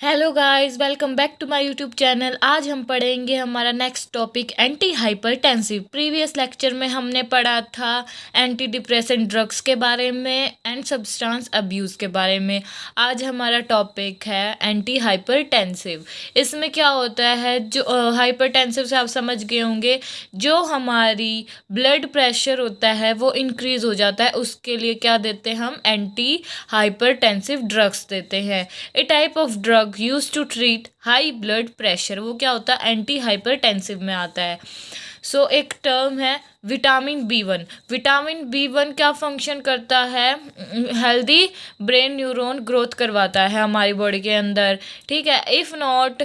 Hello guys, welcome back to my YouTube channel. आज हम पढ़ेंगे हमारा next topic anti hypertensive. Previous lecture में हमने पढ़ा था एंटी डिप्रेसेंट ड्रग्स के बारे में एंड सब्सटेंस अब्यूज़ के बारे में। आज हमारा टॉपिक है एंटी हाइपरटेंसिव। इसमें क्या होता है, जो हाइपरटेंसिव से आप समझ गए होंगे, जो हमारी ब्लड प्रेशर होता है वो इंक्रीज़ हो जाता है, उसके लिए क्या देते हैं हम, एंटी हाइपरटेंसिव ड्रग्स देते हैं। A type of drug use to treat high blood pressure, वो क्या होता है, एंटी हाइपरटेंसिव में आता है। सो एक टर्म है विटामिन बी 1। विटामिन बी 1 क्या फंक्शन करता है, हेल्दी ब्रेन न्यूरॉन ग्रोथ करवाता है हमारी बॉडी के अंदर, ठीक है। If not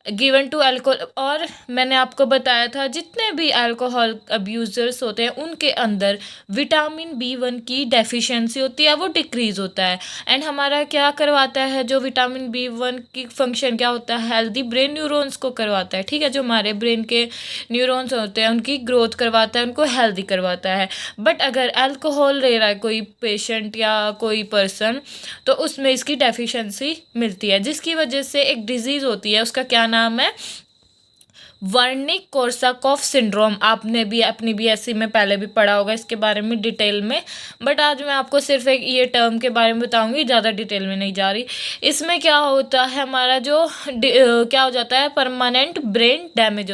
given to alcohol, और मैंने आपको बताया था जितने भी अल्कोहल अब्यूज़र्स होते हैं उनके अंदर विटामिन बी 1 की डेफिशिएंसी होती है, वो डिक्रीज़ होता है। एंड हमारा क्या करवाता है, जो विटामिन बी 1 की फंक्शन क्या होता है, हेल्दी ब्रेन न्यूरॉन्स को करवाता है, ठीक है। जो हमारे ब्रेन के न्यूरॉन्स होते हैं उनकी ग्रोथ करवाता है, उनको हेल्दी करवाता है। बट अगर अल्कोहल ले रहा है कोई पेशेंट या कोई पर्सन, तो उसमें इसकी डेफिशिएंसी मिलती है, जिसकी वजह से एक डिजीज़ होती है, उसका क्या नाम है, वर्निक कोर्साकॉफ सिंड्रोम। आपने भी अपनी बीएससी में पहले भी पढ़ा होगा इसके बारे में डिटेल में, बट आज मैं आपको सिर्फ एक ये टर्म के बारे में बताऊंगी, ज़्यादा डिटेल में नहीं जा रही। इसमें क्या होता है, हमारा जो क्या हो जाता है, परमानेंट ब्रेन डैमेज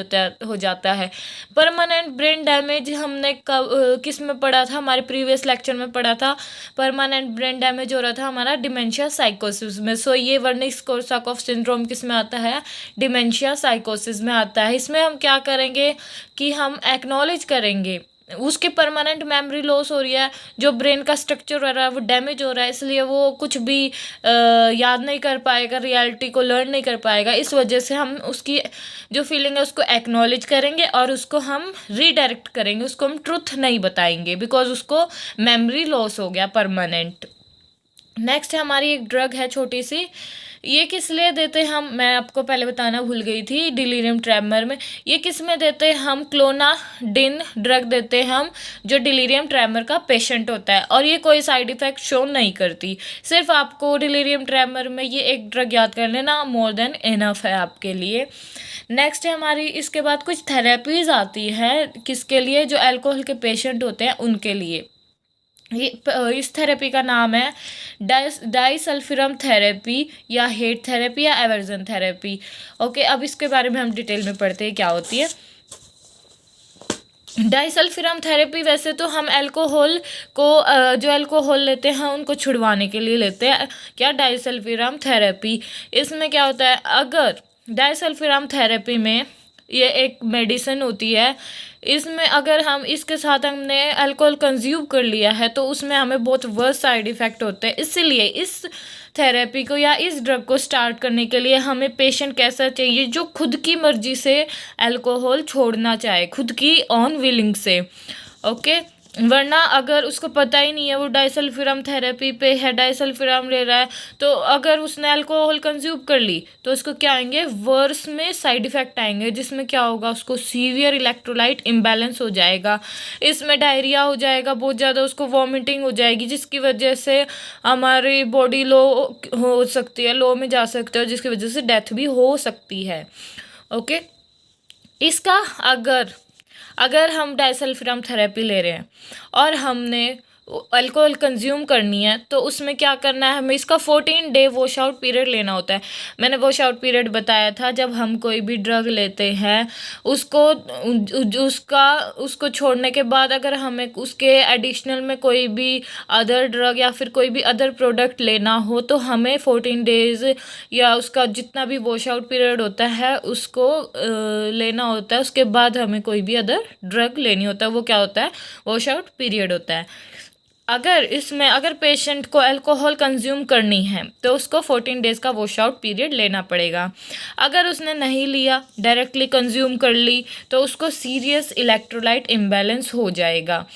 हो जाता है। परमानेंट ब्रेन डैमेज हमने किस में पढ़ा था, हमारे प्रीवियस लेक्चर में पढ़ा था। परमानेंट ब्रेन डैमेज हो रहा था हमारा डिमेंशिया साइकोसिस में। सो ये वर्निक कोर्साकॉफ सिंड्रोम किस में आता है, डिमेंशिया साइकोसिस में आता है। इसमें हम क्या करेंगे कि हम एक्नॉलेज करेंगे उसकी परमानेंट मेमोरी लॉस हो रही है, जो ब्रेन का स्ट्रक्चर हो रहा है वो डैमेज हो रहा है, इसलिए वो कुछ भी याद नहीं कर पाएगा, रियलिटी को लर्न नहीं कर पाएगा। इस वजह से हम उसकी जो फीलिंग है उसको एक्नॉलेज करेंगे और उसको हम रीडायरेक्ट करेंगे, उसको हम ट्रुथ नहीं बताएंगे, बिकॉज उसको मेमोरी लॉस हो गया परमानेंट। नेक्स्ट हमारी एक ड्रग है छोटी सी, ये किस लिए देते हैं हम, मैं आपको पहले बताना भूल गई थी, डिलीरियम ट्रेमर में। ये किस में देते हैं हम, क्लोनाडिन ड्रग देते हैं हम, जो डिलीरियम ट्रेमर का पेशेंट होता है, और ये कोई साइड इफ़ेक्ट शो नहीं करती। सिर्फ आपको डिलीरियम ट्रेमर में ये एक ड्रग याद कर लेना, मोर देन इनफ है आपके लिए। नेक्स्ट है हमारी, इसके बाद कुछ थेरेपीज़ आती है, किसके लिए, जो अल्कोहल के पेशेंट होते हैं उनके लिए। इस थेरेपी का नाम है डाइसल्फिरम थेरेपी या हेट थेरेपी या एवर्जन थेरेपी। ओके, अब इसके बारे में हम डिटेल में पढ़ते हैं क्या होती है। डाइसल्फिरम थेरेपी वैसे तो हम अल्कोहल को जो अल्कोहल लेते हैं उनको छुड़वाने के लिए लेते हैं, क्या, डाइसल्फिरम थेरेपी। इसमें क्या होता है, अगर डाइसल्फिरम थेरेपी में ये एक मेडिसिन होती है, इसमें अगर हम इसके साथ हमने अल्कोहल कंज्यूम कर लिया है तो उसमें हमें बहुत वर्स्ट साइड इफ़ेक्ट होते हैं। इसीलिए इस थेरेपी को या इस ड्रग को स्टार्ट करने के लिए हमें पेशेंट कैसा चाहिए, जो खुद की मर्जी से अल्कोहल छोड़ना चाहे, खुद की ऑन विलिंग से। ओके, वरना अगर उसको पता ही नहीं है वो डाइसल्फिरम थेरेपी पे है, डाइसल्फिरम ले रहा है, तो अगर उसने अल्कोहल कंज्यूम कर ली तो उसको क्या आएंगे, वर्स में साइड इफ़ेक्ट आएंगे, जिसमें क्या होगा, उसको सीवियर इलेक्ट्रोलाइट इम्बैलेंस हो जाएगा, इसमें डायरिया हो जाएगा बहुत ज़्यादा, उसको वॉमिटिंग हो जाएगी, जिसकी वजह से हमारी बॉडी लो हो सकती है, लो में जा सकते हो, जिसकी वजह से डेथ भी हो सकती है। ओके, इसका अगर हम डाइसल्फिरम थेरेपी ले रहे हैं और हमने अल्कोहल कंज्यूम करनी है, तो उसमें क्या करना है, हमें इसका 14 डे वॉश आउट पीरियड लेना होता है। मैंने वॉश आउट पीरियड बताया था, जब हम कोई भी ड्रग लेते हैं उसको छोड़ने के बाद अगर हमें उसके एडिशनल में कोई भी अदर ड्रग या फिर कोई भी अदर प्रोडक्ट लेना हो, तो हमें 14 डेज़ या उसका जितना भी वॉश आउट पीरियड होता है उसको लेना होता है। उसके बाद हमें कोई भी अदर ड्रग लेनी होता है, वो क्या होता है, वॉश आउट पीरियड होता है। अगर पेशेंट को अल्कोहल कंज्यूम करनी है तो उसको 14 डेज़ का वॉश आउट पीरियड लेना पड़ेगा। अगर उसने नहीं लिया, डायरेक्टली कंज्यूम कर ली, तो उसको सीरियस इलेक्ट्रोलाइट इम्बैलेंस हो जाएगा।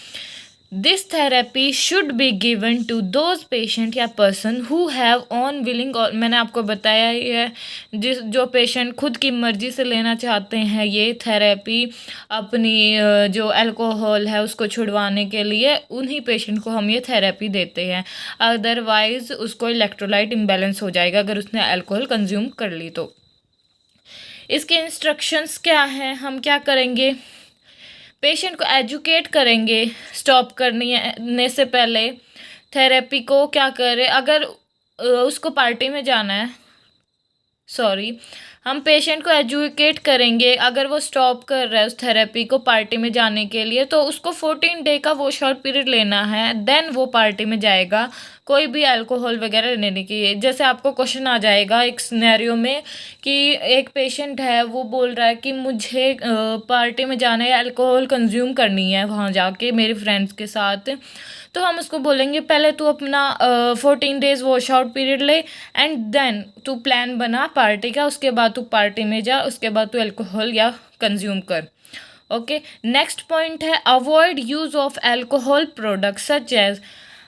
This therapy should be given to those patient या person who have unwilling, और मैंने आपको बताया ही है जो पेशेंट खुद की मर्जी से लेना चाहते हैं ये थेरेपी अपनी जो अल्कोहल है उसको छुड़वाने के लिए, उन्हीं पेशेंट को हम ये थेरेपी देते हैं। अदरवाइज उसको इलेक्ट्रोलाइट इम्बैलेंस हो जाएगा अगर उसने अल्कोहल कंज्यूम कर ली तो। इसके इंस्ट्रक्शंस क्या हैं, हम क्या करेंगे, पेशेंट को एजुकेट करेंगे स्टॉप करने से पहले थेरेपी को क्या करे। अगर उसको पार्टी में जाना है, सॉरी, हम पेशेंट को एजुकेट करेंगे अगर वो स्टॉप कर रहा है उस थेरेपी को पार्टी में जाने के लिए, तो उसको 14 डे का वो शॉर्ट पीरियड लेना है, देन वो पार्टी में जाएगा कोई भी अल्कोहल वगैरह लेने की। जैसे आपको क्वेश्चन आ जाएगा एक सिनेरियो में कि एक पेशेंट है वो बोल रहा है कि मुझे पार्टी में जाना है, अल्कोहल कंज्यूम करनी है वहाँ जाके मेरे फ्रेंड्स के साथ, तो हम उसको बोलेंगे पहले तू अपना 14 डेज वॉश आउट पीरियड ले एंड देन तू प्लान बना पार्टी का, उसके बाद तू पार्टी में जा, उसके बाद तू अल्कोहल या कंज्यूम कर। ओके, नेक्स्ट पॉइंट है avoid use of alcohol products such as.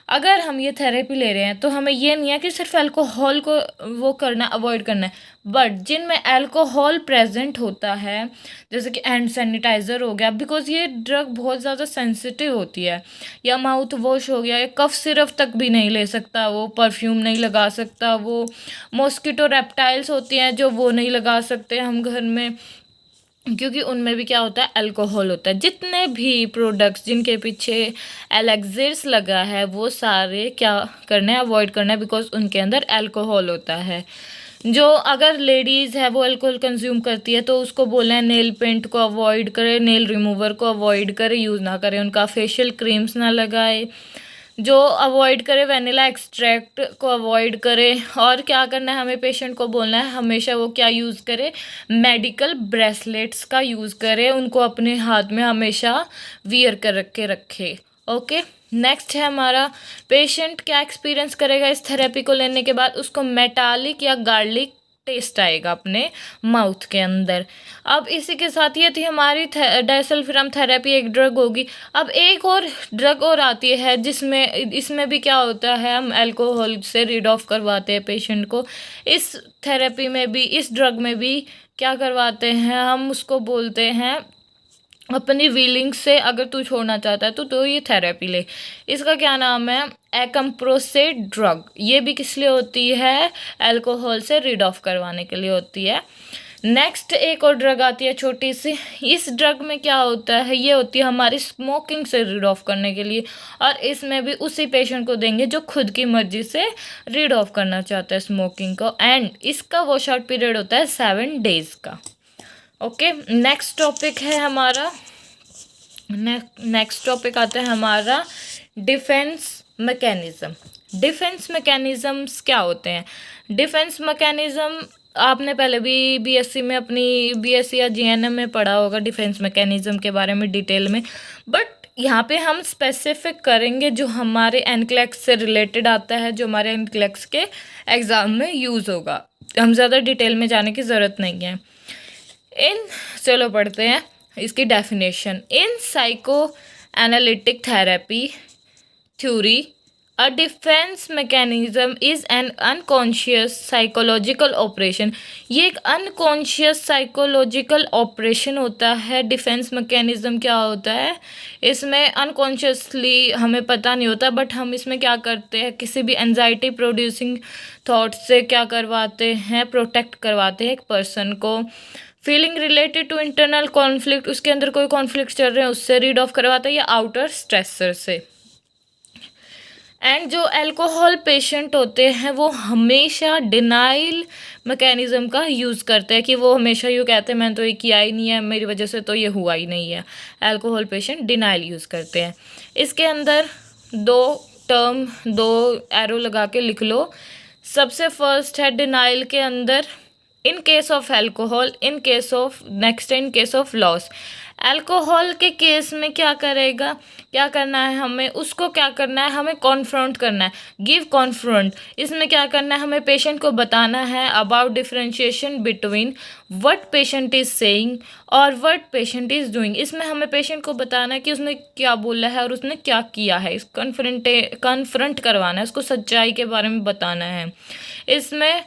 अगर हम ये थेरेपी ले रहे हैं तो हमें ये नहीं है कि सिर्फ अल्कोहल को वो करना अवॉइड करना है, बट जिनमें अल्कोहल प्रेजेंट होता है जैसे कि हैंड सैनिटाइज़र हो गया, बिकॉज ये ड्रग बहुत ज़्यादा सेंसिटिव होती है, या माउथ वॉश हो गया, या कफ सिरप तक भी नहीं ले सकता वो, परफ्यूम नहीं लगा सकता वो, मॉस्किटो रेप्टाइल्स होती हैं जो वो नहीं लगा सकते हम घर में, क्योंकि उनमें भी क्या होता है अल्कोहल होता है। जितने भी प्रोडक्ट्स जिनके पीछे एलेक्सिर्स लगा है वो सारे क्या करना है, अवॉइड करना है, बिकॉज उनके अंदर अल्कोहल होता है। जो अगर लेडीज़ है वो अल्कोहल कंज्यूम करती है तो उसको बोलना है नेल पेंट को अवॉइड करे, नेल रिमूवर को अवॉइड करे, यूज़ ना करें उनका, फेशियल क्रीम्स ना लगाए, जो अवॉइड करे वनीला एक्सट्रैक्ट को अवॉइड करे। और क्या करना है, हमें पेशेंट को बोलना है हमेशा वो क्या यूज़ करे, मेडिकल ब्रेसलेट्स का यूज़ करे, उनको अपने हाथ में हमेशा वियर कर के रखे। ओके, नेक्स्ट है हमारा पेशेंट क्या एक्सपीरियंस करेगा इस थेरेपी को लेने के बाद, उसको मेटालिक या गार्लिक टेस्ट आएगा अपने माउथ के अंदर। अब इसी के साथ ये थी हमारी डायसल्फिरम थेरेपी, एक ड्रग होगी। अब एक और ड्रग और आती है जिसमें इसमें भी क्या होता है, हम अल्कोहल से रीड ऑफ करवाते हैं पेशेंट को। इस थेरेपी में भी, इस ड्रग में भी क्या करवाते हैं, हम उसको बोलते हैं अपनी विलिंग से अगर तू छोड़ना चाहता है तो ये थेरेपी ले। इसका क्या नाम है, एकम्प्रोसेट ड्रग। ये भी किस लिए होती है, अल्कोहल से रीड ऑफ करवाने के लिए होती है। नेक्स्ट एक और ड्रग आती है छोटी सी, इस ड्रग में क्या होता है, ये होती है हमारी स्मोकिंग से रीड ऑफ करने के लिए, और इसमें भी उसी पेशेंट को देंगे जो खुद की मर्जी से रीड ऑफ करना चाहता है स्मोकिंग को, एंड इसका वॉश आउट पीरियड होता है 7 डेज का। ओके, नेक्स्ट टॉपिक है हमारा, नेक्स्ट टॉपिक आता है हमारा डिफेंस मैकेनिज़्म। डिफेंस मैकेनिज़म्स क्या होते हैं, डिफेंस मैकेनिज़्म आपने पहले भी बीएससी में अपनी बीएससी या जीएनएम में पढ़ा होगा डिफेंस मैकेनिज़्म के बारे में डिटेल में, बट यहाँ पे हम स्पेसिफिक करेंगे जो हमारे एनक्लेक्स से रिलेटेड आता है, जो हमारे एनक्लेक्स के एग्ज़ाम में यूज़ होगा, हम ज़्यादा डिटेल में जाने की ज़रूरत नहीं है। चलो पढ़ते हैं इसकी definition. In psycho analytic therapy theory a defence mechanism is an unconscious psychological operation. ये एक अनकॉन्शियस साइकोलॉजिकल ऑपरेशन होता है। डिफेंस मैकेनिज्म क्या होता है, इसमें अनकॉन्शियसली हमें पता नहीं होता, बट हम इसमें क्या करते हैं, किसी भी एंजाइटी प्रोड्यूसिंग थॉट से क्या करवाते हैं, प्रोटेक्ट करवाते हैं एक पर्सन को। Feeling related to internal conflict, उसके अंदर कोई कॉन्फ्लिक्ट चल रहे हैं उससे रीड ऑफ करवाता है, या आउटर स्ट्रेसर से। एंड जो अल्कोहल पेशेंट होते हैं वो हमेशा डिनाइल मैकेनिज्म का यूज़ करते हैं, कि वो हमेशा यूँ कहते हैं मैंने तो ये किया ही नहीं है, मेरी वजह से तो ये हुआ ही नहीं है। अल्कोहल पेशेंट डिनाइल यूज़ करते हैं। इसके अंदर दो एरो लगा के लिख लो। सबसे फर्स्ट है डिनाइल के अंदर in case of alcohol, in case of next in case of loss. Alcohol के केस में क्या करेगा, क्या करना है हमें, उसको क्या करना है, हमें कॉन्फ्रंट करना है, गिव कॉन्फ्रंट। इसमें क्या करना है, हमें पेशेंट को बताना है about differentiation between what patient is saying और व्हाट पेशेंट इज डूइंग। इसमें हमें पेशेंट को बताना है कि उसने क्या बोला है और उसने क्या किया है। इस कन्फ्रंट करवाना है, उसको सच्चाई के बारे में बताना है। इसमें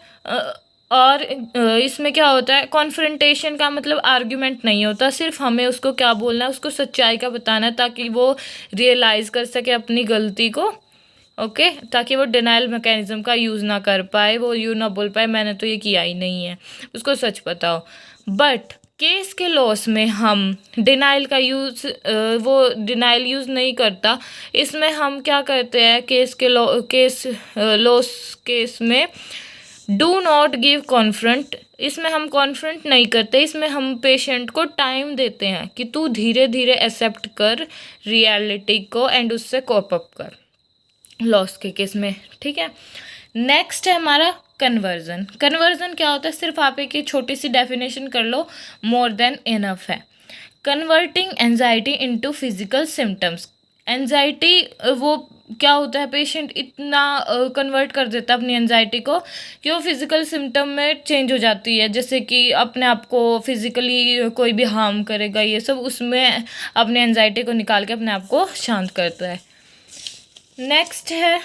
और इसमें क्या होता है, कॉन्फ्रंटेशन का मतलब आर्ग्यूमेंट नहीं होता, सिर्फ हमें उसको क्या बोलना है, उसको सच्चाई का बताना है ताकि वो रियलाइज़ कर सके अपनी गलती को। ओके, ताकि वो डिनाइल मैकेनिज्म का यूज़ ना कर पाए, वो यूँ ना बोल पाए मैंने तो ये किया ही नहीं है, उसको सच पता हो। बट केस के लॉस में हम डिनाइल का यूज़ वो डिनाइल यूज़ नहीं करता। इसमें हम क्या करते हैं, केस लॉस केस में डू नॉट गिव कॉन्फ्रंट। इसमें हम कॉन्फ्रंट नहीं करते, इसमें हम पेशेंट को टाइम देते हैं कि तू धीरे धीरे एक्सेप्ट कर रियलिटी को एंड उससे कोप अप कर लॉस के केस में। ठीक है, नेक्स्ट है हमारा कन्वर्जन। कन्वर्जन क्या होता है, सिर्फ आप एक छोटी सी डेफिनेशन कर लो, मोर देन इनफ है। Converting anxiety into physical symptoms. Anxiety वो क्या होता है, पेशेंट इतना कन्वर्ट कर देता है अपनी एंजाइटी को कि वो फिजिकल सिम्टम में चेंज हो जाती है, जैसे कि अपने आप को फिजिकली कोई भी हार्म करेगा ये सब, उसमें अपने एंजाइटी को निकाल के अपने आप को शांत करता है। नेक्स्ट है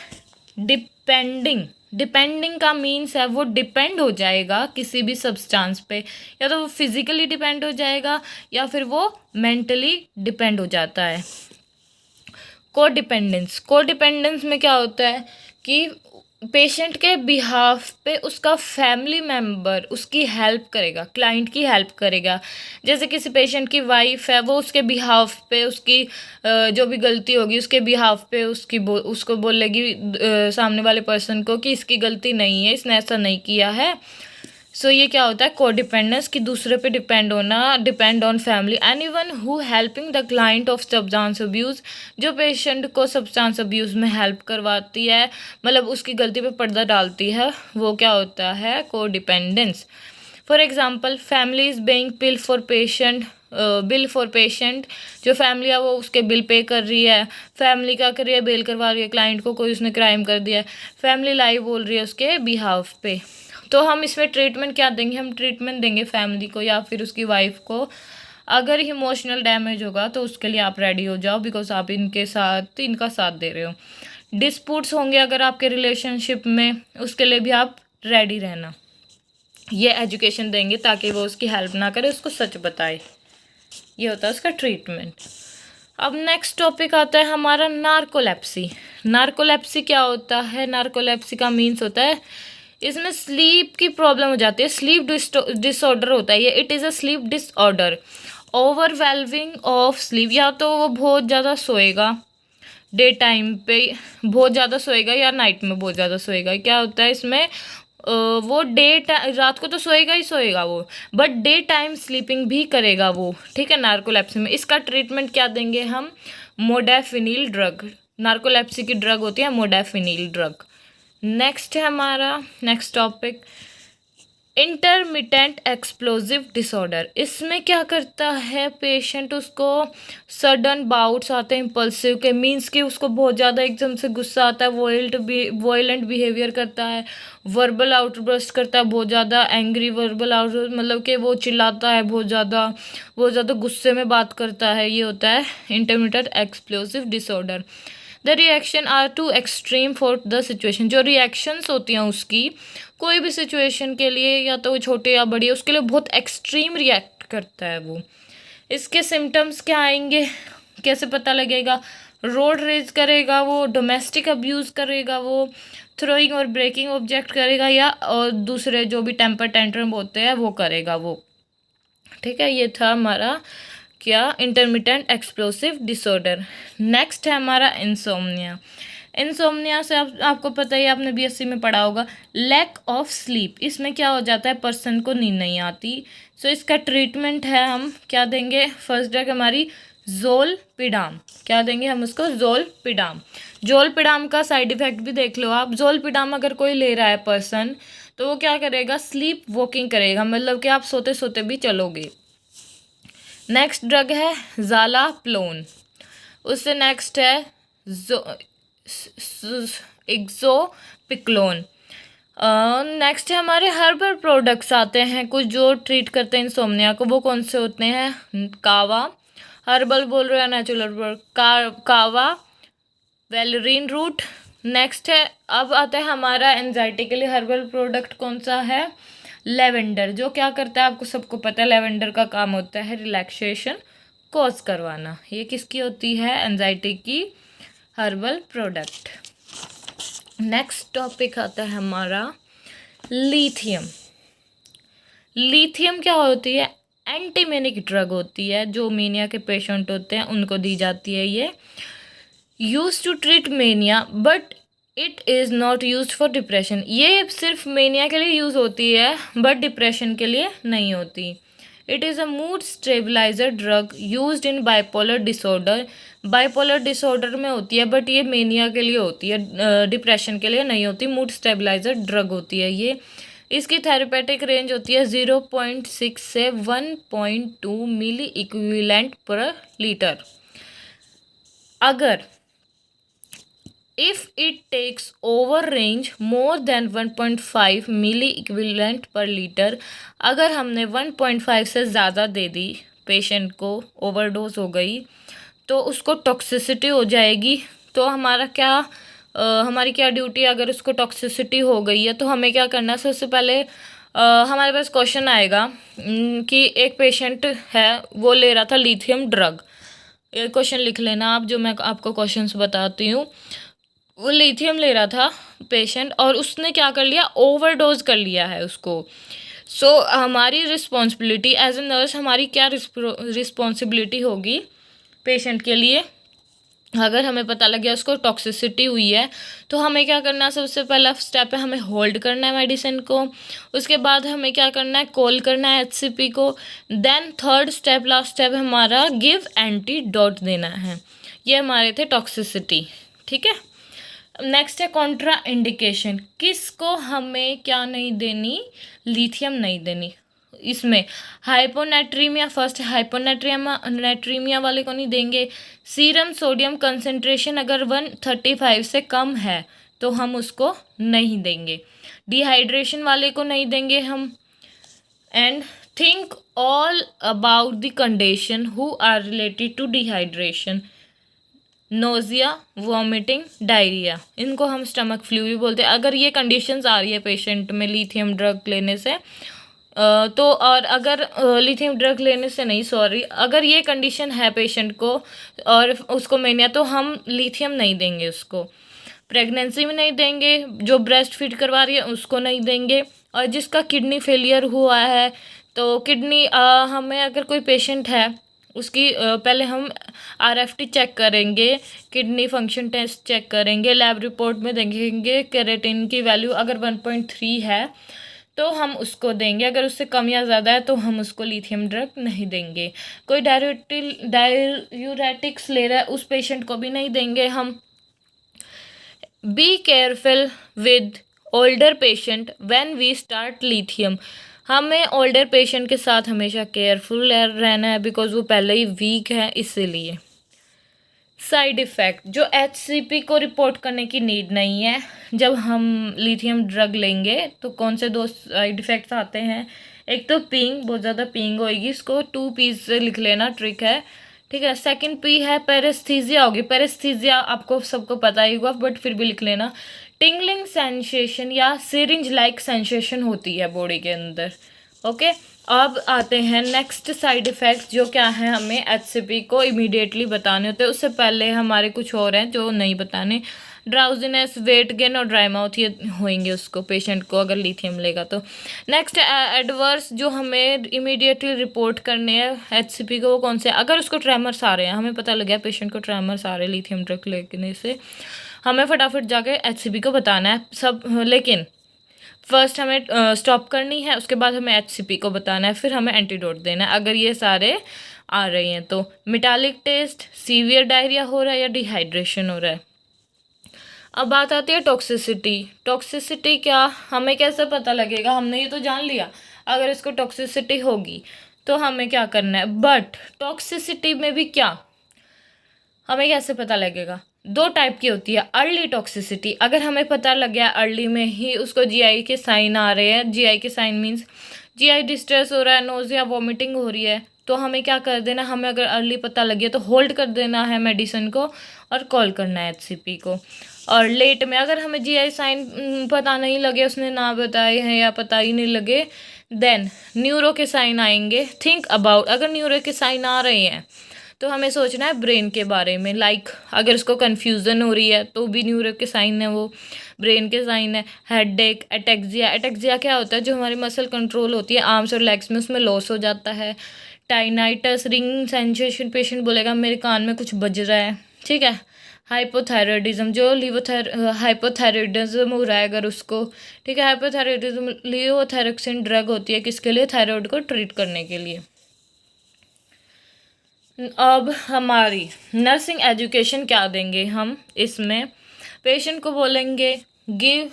डिपेंडिंग। डिपेंडिंग का मीन्स है वो डिपेंड हो जाएगा किसी भी सब्सटेंस पे, या तो वो फिजिकली डिपेंड हो जाएगा या फिर वो मेंटली डिपेंड हो जाता है। कोडिपेंडेंस में क्या होता है कि पेशेंट के बिहाफ पे उसका फैमिली मेम्बर उसकी हेल्प करेगा, क्लाइंट की हेल्प करेगा। जैसे किसी पेशेंट की वाइफ है, वो उसके बिहाफ पे उसकी जो भी गलती होगी उसके बिहाफ पे उसको बोलेगी सामने वाले पर्सन को कि इसकी गलती नहीं है, इसने ऐसा नहीं किया है। सो ये क्या होता है, कोडिपेंडेंस, कि दूसरे पे डिपेंड होना, depend on family. Anyone who helping the client of substance abuse, जो पेशेंट को सब्सटेंस अब्यूज़ में हेल्प करवाती है, मतलब उसकी गलती पे पर्दा डालती है, वो क्या होता है, codependence. For example, family is being bill for patient, जो फैमिली है वो उसके बिल पे कर रही है, फैमिली क्या कर रही है, बेल करवा रही है क्लाइंट को, कोई उसने क्राइम कर दिया है, फैमिली लाई बोल रही है उसके बिहाफ पे। तो हम इसमें ट्रीटमेंट क्या देंगे, हम ट्रीटमेंट देंगे फैमिली को या फिर उसकी वाइफ को। अगर इमोशनल डैमेज होगा तो उसके लिए आप रेडी हो जाओ, बिकॉज आप इनका साथ दे रहे हो। डिस्प्यूट्स होंगे अगर आपके रिलेशनशिप में, उसके लिए भी आप रेडी रहना। ये एजुकेशन देंगे ताकि वो उसकी हेल्प ना करे, उसको सच बताए। ये होता है उसका ट्रीटमेंट। अब नेक्स्ट टॉपिक आता है हमारा नार्कोलेप्सी। नार्कोलेप्सी क्या होता है, नार्कोलेप्सी का मीन्स होता है इसमें स्लीप की प्रॉब्लम हो जाती है, स्लीप डिसऑर्डर होता है ये। It is a slip disorder, overwhelming of sleep. या तो वो बहुत ज़्यादा सोएगा, डे टाइम पे बहुत ज़्यादा सोएगा या नाइट में बहुत ज़्यादा सोएगा। क्या होता है इसमें, वो रात को तो सोएगा ही सोएगा वो, बट डे टाइम स्लीपिंग भी करेगा वो। ठीक है, नार्कोलेप्सी में इसका ट्रीटमेंट क्या देंगे हम, मोडाफिनिल ड्रग। नार्कोलेप्सी की ड्रग होती है मोडाफिनिल ड्रग। नेक्स्ट है हमारा next topic intermittent explosive disorder. इसमें क्या करता है पेशेंट, उसको सडन बाउट्स आते हैं इम्पल्सिव के, मीन्स कि उसको बहुत ज़्यादा एकदम से गुस्सा आता है, वॉयलेंट बिहेवियर करता है, वर्बल आउटबर्स्ट करता है, बहुत ज़्यादा एंग्री वर्बल आउटबर्स्ट, मतलब कि वो चिल्लाता है बहुत ज़्यादा गुस्से में बात करता है। ये होता है intermittent explosive disorder. The reaction are to extreme for the situation. जो रिएक्शंस होती हैं उसकी कोई भी सिचुएशन के लिए, या तो वो छोटे या बड़ी, उसके लिए बहुत एक्सट्रीम रिएक्ट करता है वो। इसके सिम्टम्स क्या आएंगे, कैसे पता लगेगा, रोड रेज करेगा वो, डोमेस्टिक अब्यूज़ करेगा वो, थ्रोइंग और ब्रेकिंग ऑब्जेक्ट करेगा, या और दूसरे जो भी टेम्पर टेंट्रम होते हैं वो करेगा वो। ठीक है, ये था हमारा क्या, इंटरमिटेंट एक्सप्लोसिव डिसऑर्डर। नेक्स्ट है हमारा इंसोम्निया। इंसोम्निया से आपको पता ही, आपने बीएससी में पढ़ा होगा, लैक ऑफ स्लीप। इसमें क्या हो जाता है, पर्सन को नींद नहीं आती। सो इसका ट्रीटमेंट है, हम क्या देंगे, फर्स्ट ड्रग हमारी ज़ोलपिडाम। क्या देंगे हम उसको, ज़ोलपिडाम। ज़ोलपिडाम का साइड इफ़ेक्ट भी देख लो आप। ज़ोलपिडाम अगर कोई ले रहा है पर्सन, तो वो क्या करेगा, स्लीप वॉकिंग करेगा, मतलब कि आप सोते सोते भी चलोगे। नेक्स्ट ड्रग है ज़ालाप्लोन। उससे नेक्स्ट है इक्सोपिक्लोन। नेक्स्ट है हमारे हर्बल प्रोडक्ट्स आते हैं कुछ जो ट्रीट करते हैं इंसोम्निया को। वो कौन से होते हैं? कावा, हर्बल बोल रहे हैं, नेचुरल कावा, वेलरीन रूट। नेक्स्ट है, अब आता है हमारा एंजाइटी के लिए हर्बल प्रोडक्ट कौन सा है? लेवेंडर। जो क्या करता है आपको सबको पता है, लेवेंडर का काम होता है रिलैक्सेशन कॉज करवाना। ये किसकी होती है? एंजाइटी की हर्बल प्रोडक्ट। नेक्स्ट टॉपिक आता है हमारा लिथियम। लिथियम क्या होती है? एंटीमेनिक ड्रग होती है जो मेनिया के पेशेंट होते हैं उनको दी जाती है। ये use to treat mania but it is not use for depression. ये सिर्फ मेनिया के लिए यूज़ होती है बट डिप्रेशन के लिए नहीं होती। It is a mood stabiliser drug used in bipolar disorder. Bipolar disorder में होती है बट ये मेनिया के लिए होती है, डिप्रेशन के लिए नहीं होती। मूड स्टेबलाइजर ड्रग होती है ये। इसकी थेरेपेटिक रेंज होती है 0.6 से 1.2 मिली इक्विवेलेंट पर लीटर। अगर if it takes over range more than 1.5 milliequivalent per litre, अगर हमने 1.5 से ज़्यादा दे दी पेशेंट को, ओवरडोज हो गई, तो उसको टॉक्सिसिटी हो जाएगी। तो हमारी क्या ड्यूटी है? अगर उसको टॉक्सिसिटी हो गई है तो हमें क्या करना है? सबसे पहले हमारे पास क्वेश्चन आएगा कि एक पेशेंट है वो ले रहा था लिथियम ड्रग। ये क्वेश्चन लिख लेना आप, जो मैं आपको क्वेश्चंस बताती हूँ। वो लिथियम ले रहा था पेशेंट और उसने क्या कर लिया? ओवरडोज कर लिया है उसको। सो हमारी रिस्पॉन्सिबिलिटी एज ए नर्स, हमारी क्या रिस्पॉन्सिबिलिटी होगी पेशेंट के लिए? अगर हमें पता लग गया उसको टॉक्सिसिटी हुई है तो हमें क्या करना है? सबसे पहला स्टेप है हमें होल्ड करना है मेडिसिन को। उसके बाद हमें क्या करना है? कॉल करना है HCP को। Then third step, last step हमारा गिव एंटीडोट देना है। ये हमारे थे टॉक्सिसिटी। ठीक है। नेक्स्ट है कॉन्ट्रा इंडिकेशन। किसको हमें क्या नहीं देनी? लिथियम नहीं देनी। इसमें हाइपोनेट्रीमिया फर्स्ट, हाइपोनेट्रीमिया वाले को नहीं देंगे। सीरम सोडियम कंसंट्रेशन अगर 135 से कम है तो हम उसको नहीं देंगे। डिहाइड्रेशन वाले को नहीं देंगे हम। And think all about the condition who are related to dehydration. Nausea, vomiting, diarrhoea, इनको हम स्टमक फ्लू भी बोलते हैं। अगर ये कंडीशंस आ रही है पेशेंट में लिथियम ड्रग लेने से तो, और अगर लिथियम ड्रग लेने से नहीं, सॉरी, अगर ये कंडीशन है पेशेंट को और उसको मेनिया, तो हम लिथियम नहीं देंगे उसको। प्रेगनेंसी में नहीं देंगे, जो ब्रेस्ट फीड करवा रही है उसको नहीं देंगे, और जिसका किडनी फेलियर हुआ है तो किडनी हमें अगर कोई पेशेंट है उसकी पहले हम RFT चेक करेंगे, किडनी फंक्शन टेस्ट चेक करेंगे, लैब रिपोर्ट में देखेंगे क्रेटिनिन की वैल्यू अगर 1.3 है तो हम उसको देंगे। अगर उससे कम या ज़्यादा है तो हम उसको लिथियम ड्रग नहीं देंगे। कोई डाययूरेटिक्स ले रहा है उस पेशेंट को भी नहीं देंगे हम। Be careful with older patient when we start lithium. हमें ओल्डर पेशेंट के साथ हमेशा केयरफुल रहना है बिकॉज वो पहले ही वीक है, इसीलिए। साइड इफ़ेक्ट, जो HCP को रिपोर्ट करने की नीड नहीं है। जब हम लिथियम ड्रग लेंगे तो कौन से 2 साइड इफ़ेक्ट्स आते हैं? एक तो पींग, बहुत ज़्यादा पींग होगी, इसको 2 P's से लिख लेना, ट्रिक है। ठीक है। सेकंड P है पेरेस्थीजिया होगी। पेरेस्थीजिया आपको सबको पता ही होगा बट फिर भी लिख लेना। टिंगलिंग सेंसेशन या सिरिंज लाइक सेंसेशन होती है बॉडी के अंदर। ओके। अब आते हैं नेक्स्ट साइड इफ़ेक्ट्स, जो क्या है हमें HCP को इमीडिएटली बताने होते हैं। उससे पहले हमारे कुछ और हैं जो नहीं बताने। ड्राउजीनेस, वेट गेन और ड्राई माउथ, ये होंगे उसको पेशेंट को अगर लिथियम लेगा तो। नेक्स्ट एडवर्स जो हमें इमीडिएटली रिपोर्ट करने हैं HCP को, वो कौन से? अगर उसको ट्रेमर्स आ रहे हैं, हमें पता लग गया पेशेंट को ट्रेमर्स आ रहे हैं लिथियम ड्रग लेने से, हमें फटाफट जाके HCP को बताना है सब। लेकिन फर्स्ट हमें स्टॉप करनी है, उसके बाद हमें HCP को बताना है, फिर हमें एंटीडोट देना है अगर ये सारे आ रहे हैं तो। मेटालिक टेस्ट, सीवियर डायरिया हो रहा है या डिहाइड्रेशन हो रहा है। अब बात आती है टॉक्सिसिटी। टॉक्सिसिटी क्या, हमें कैसे पता लगेगा? हमने ये तो जान लिया अगर इसको टॉक्सिसिटी होगी तो हमें क्या करना है। बट टॉक्सिसिटी में भी क्या, हमें कैसे पता लगेगा? दो टाइप की होती है। अर्ली टॉक्सिसिटी, अगर हमें पता लग गया अर्ली में ही उसको जीआई के साइन आ रहे हैं, जीआई के साइन मीन्स जीआई डिस्ट्रेस हो रहा है, नोज़िया वॉमिटिंग हो रही है, तो हमें क्या कर देना, हमें अगर अर्ली पता लग गया तो होल्ड कर देना है मेडिसिन को और कॉल करना है एचसीपी को। और लेट में अगर हमें जीआई साइन पता नहीं लगे, उसने ना बताए हैं या पता ही नहीं लगे, देन न्यूरो के साइन आएंगे। थिंक अबाउट, अगर न्यूरो के साइन आ रहे हैं तो हमें सोचना है ब्रेन के बारे में। लाइक अगर उसको कन्फ्यूज़न हो रही है तो भी न्यूरो के साइन है, वो ब्रेन के साइन है। हेडेक, एटेक्सिया, एटेक्सिया क्या होता है, जो हमारी मसल कंट्रोल होती है आर्म्स और लेग्स में, उसमें लॉस हो जाता है। टाइनाइटस, रिंग सेंसेशन, पेशेंट बोलेगा मेरे कान में कुछ बज रहा है, ठीक है। हाइपोथायरॉयडिज्म, जो हाइपोथायरॉयडिज्म हो रहा है अगर उसको, ठीक है। हाइपोथायरॉयडिज्म लियोथायरोक्सिन ड्रग होती है, किसके लिए? थायराइड को ट्रीट करने के लिए। अब हमारी नर्सिंग एजुकेशन क्या देंगे हम इसमें? पेशेंट को बोलेंगे give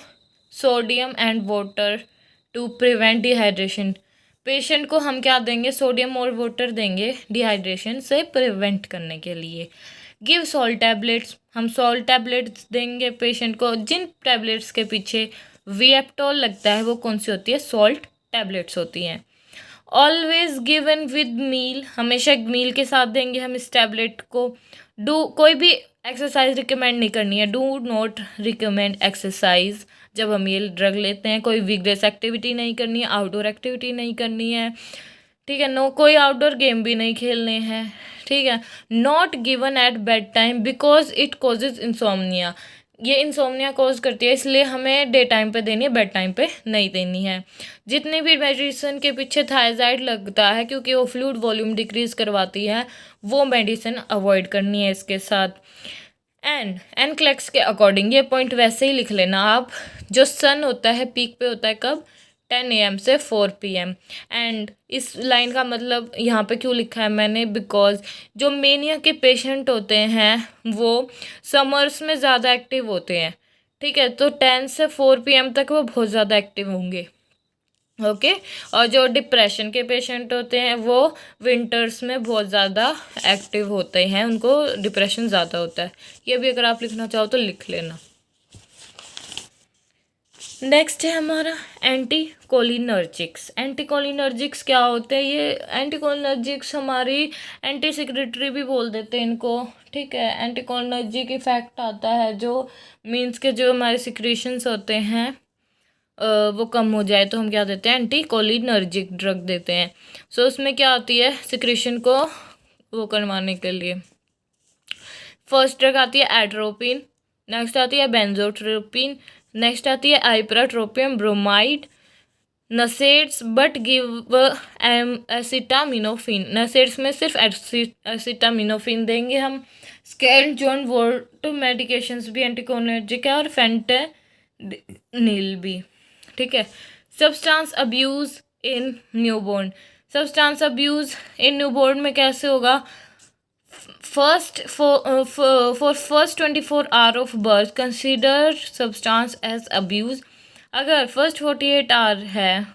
sodium and water to prevent dehydration. Patient को हम क्या देंगे? सोडियम और वाटर देंगे डिहाइड्रेशन से प्रिवेंट करने के लिए। गिव सॉल्ट टैबलेट्स, हम सॉल्ट टैबलेट्स देंगे पेशेंट को। जिन टैबलेट्स के पीछे विएप्टोल लगता है वो कौन सी होती है? सॉल्ट टैबलेट्स होती हैं। ऑलवेज गिवन विद मील, हमेशा मील के साथ देंगे हम इस टैबलेट को। डू, कोई भी एक्सरसाइज रिकमेंड नहीं करनी है, डू नॉट रिकमेंड एक्सरसाइज जब हम ये ड्रग लेते हैं। कोई विगरस एक्टिविटी नहीं करनी है, आउटडोर एक्टिविटी नहीं करनी है, ठीक है। नो, कोई आउटडोर गेम भी नहीं खेलने हैं, ठीक है। Not given at bed time because it causes insomnia, ये इंसोमनिया कॉज करती है, इसलिए हमें डे टाइम पे देनी है, बेड टाइम पे नहीं देनी है। जितनी भी मेडिसिन के पीछे थायराइड लगता है क्योंकि वो फ्लूइड वॉल्यूम डिक्रीज करवाती है, वो मेडिसिन अवॉइड करनी है इसके साथ। एंड एनक्लेक्स के अकॉर्डिंग, ये पॉइंट वैसे ही लिख लेना आप, जो सन होता है पीक पे होता है कब? 10 AM से 4 PM। एंड इस लाइन का मतलब यहाँ पे क्यों लिखा है मैंने? बिकॉज जो मेनिया के पेशेंट होते हैं वो समर्स में ज़्यादा एक्टिव होते हैं, ठीक है। तो 10 से 4 PM तक वो बहुत ज़्यादा एक्टिव होंगे, ओके। और जो डिप्रेशन के पेशेंट होते हैं वो विंटर्स में बहुत ज़्यादा एक्टिव होते हैं, उनको डिप्रेशन ज़्यादा होता है। ये भी अगर आप लिखना चाहो तो लिख लेना। नेक्स्ट है हमारा एंटी कोलिनर्जिक्स। एंटी कोलिनर्जिक्स क्या होते हैं? ये एंटी कोलिनर्जिक्स हमारी एंटी सिक्रेटरी भी बोल देते हैं इनको, ठीक है। एंटी कोलिनर्जिक इफेक्ट आता है जो मीन्स के जो हमारे सिक्रेशंस होते हैं वो कम हो जाए तो हम क्या देते हैं? एंटी कोलिनर्जिक ड्रग देते हैं। सो उसमें क्या आती है सिक्रेशन को वो करवाने के लिए। फर्स्ट ड्रग आती है एट्रोपिन, नेक्स्ट आती है बेंजोट्रोपिन, नेक्स्ट आती है ipratropium bromide, NSAIDs but give acetaminophen. NSAIDs में सिर्फ एसिटामिनोफिन देंगे हम। स्कैन जॉन वोल्ट मेडिकेशंस भी एंटीकोलिनर्जिक है और फेंटेनिल भी, ठीक है। Substance abuse in newborn, substance abuse in newborn में कैसे होगा? First for first 24 hour of birth consider substance as abuse. अगर फर्स्ट 48 आवर है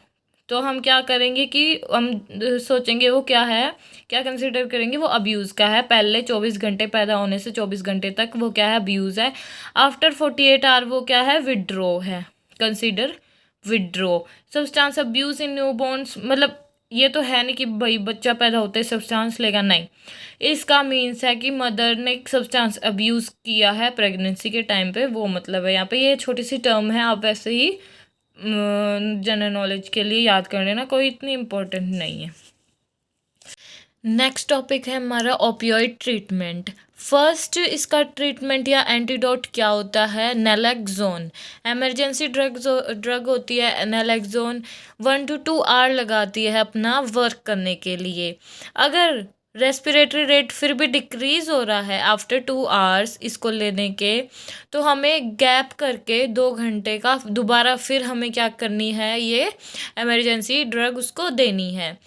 तो हम क्या करेंगे कि हम सोचेंगे वो क्या है, क्या कंसिडर करेंगे? वो अब्यूज़ का है। पहले 24 घंटे, पैदा होने से 24 घंटे तक वो क्या है? अब्यूज़ है। आफ्टर 48 आवर वो क्या है? विड्रॉ है, कंसिडर विड्रॉ। सब्सटेंस अब्यूज़ इन न्यूबॉर्न्स मतलब ये तो है नहीं कि भाई बच्चा पैदा होते ही सब्सटेंस लेगा, नहीं। इसका मीन्स है कि मदर ने सब्सटेंस अब्यूज़ किया है प्रेगनेंसी के टाइम पे, वो मतलब है यहाँ पे। ये छोटी सी टर्म है, आप वैसे ही जनरल नॉलेज के लिए याद कर लेना, कोई इतनी इम्पोर्टेंट नहीं है। नेक्स्ट टॉपिक है हमारा ओपियोइड ट्रीटमेंट। फर्स्ट इसका ट्रीटमेंट या एंटीडोट क्या होता है? नैलेक्सोन। एमरजेंसी ड्रग होती है नैलेक्सोन। 1 to 2 आवर लगाती है अपना वर्क करने के लिए। अगर रेस्पिरेटरी रेट फिर भी डिक्रीज़ हो रहा है आफ्टर 2 आवर्स इसको लेने के, तो हमें गैप करके 2 घंटे का दोबारा फिर हमें क्या करनी है? ये एमरजेंसी ड्रग उसको देनी है।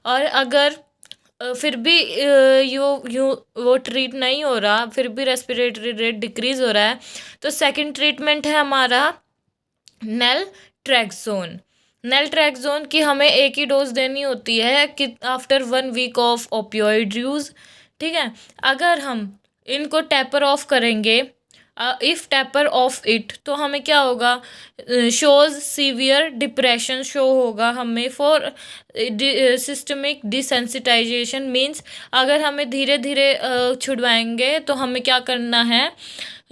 और अगर फिर भी वो ट्रीट नहीं हो रहा, फिर भी रेस्पिरेटरी रेट डिक्रीज़ हो रहा है, तो सेकंड ट्रीटमेंट है हमारा नेलट्रैक्सोन। नेल्ट्रैक्सोन की हमें एक ही डोज देनी होती है कि after 1 week of opioid use. ठीक है, अगर हम इनको टेपर ऑफ करेंगे, इफ़ टेपर ऑफ इट, तो हमें क्या होगा, शोज सीवियर डिप्रेशन शो होगा हमें फॉर सिस्टमिक डिसेंसिटाइजेशन। मीन्स अगर हमें धीरे धीरे छुड़वाएंगे तो हमें क्या करना है,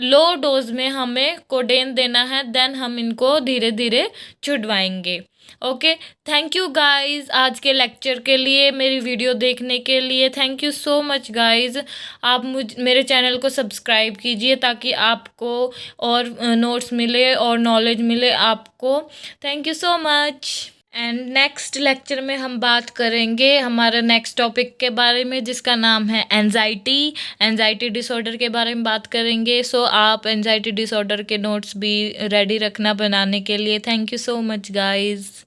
लो डोज में हमें कोडेन देना है, देन हम इनको धीरे धीरे छुड़वाएंगे। ओके, थैंक यू गाइस आज के लेक्चर के लिए, मेरी वीडियो देखने के लिए thank you so much guys. आप मेरे चैनल को सब्सक्राइब कीजिए ताकि आपको और नोट्स मिले और नॉलेज मिले आपको। Thank you so much. And next lecture में हम बात करेंगे हमारा नेक्स्ट टॉपिक के बारे में, जिसका नाम है एंजाइटी डिसऑर्डर के बारे में बात करेंगे। सो आप एंजाइटी डिसऑर्डर के नोट्स भी रेडी रखना बनाने के लिए। Thank you so much guys.